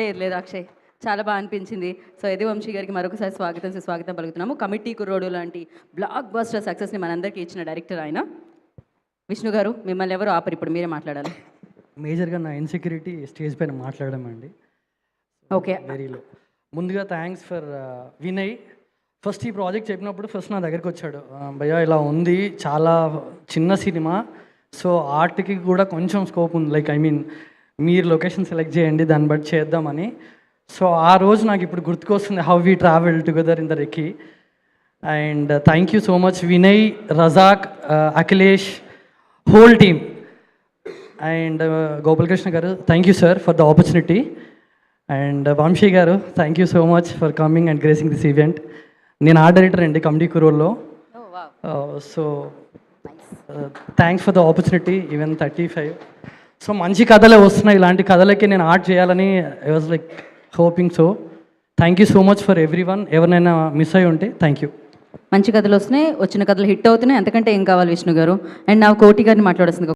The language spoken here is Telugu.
లేదు లేదు అక్షయ్, చాలా బాగా అనిపించింది. సో యదువంశీ గారికి మరొకసారి స్వాగతం పలుకుతున్నాము. కమిటీ కుర్రోడు లాంటి బ్లాక్ బస్టర్ సక్సెస్ని మనందరికీ ఇచ్చిన డైరెక్టర్ ఆయన. విష్ణు గారు, మిమ్మల్ని ఎవరు ఆపరు, ఇప్పుడు మీరే మాట్లాడాలి. మేజర్గా నా ఇన్సెక్యూరిటీ స్టేజ్ పైన మాట్లాడడం అండి. ఓకే, వెరీలో ముందుగా థ్యాంక్స్ ఫర్ వినయ్. ఫస్ట్ ఈ ప్రాజెక్ట్ చెప్పినప్పుడు ఫస్ట్ నా దగ్గరికి వచ్చాడు, భయ్యా ఇలా ఉంది, చాలా చిన్న సినిమా, సో ఆర్ట్కి కూడా కొంచెం స్కోప్ ఉంది, లైక్ ఐ మీన్ మీరు లొకేషన్ సెలెక్ట్ చేయండి, దాన్ని బట్టి చేద్దామని. సో ఆ రోజు నాకు ఇప్పుడు గుర్తుకొస్తుంది how we travel together in the recce. And thank you so much Vinay, Razak, Akhilesh, whole team. And Gopalakrishna గారు, thank you sir for the opportunity. And Vamshi గారు, thank you so much for coming and gracing this event. నేను ఆర్ట్ డైరెక్టర్ అండి కమిటీ కురోల్లో. So thanks for the opportunity, even 35. So మంచి కథలే వస్తున్నాయి, ఇలాంటి కథలకి నేను ఆర్ట్ చేయాలని I was like hoping. So thank you so much for every one. ఎవరినైనా మిస్ అయి ఉంటే థ్యాంక్ యూ. మంచి కథలు వస్తున్నాయి, వచ్చిన కథలు హిట్ అవుతున్నాయి, అంతకంటే ఏం కావాలి విష్ణు గారు. అండ్ నా కోటి గారిని మాట్లాడాల్సింది.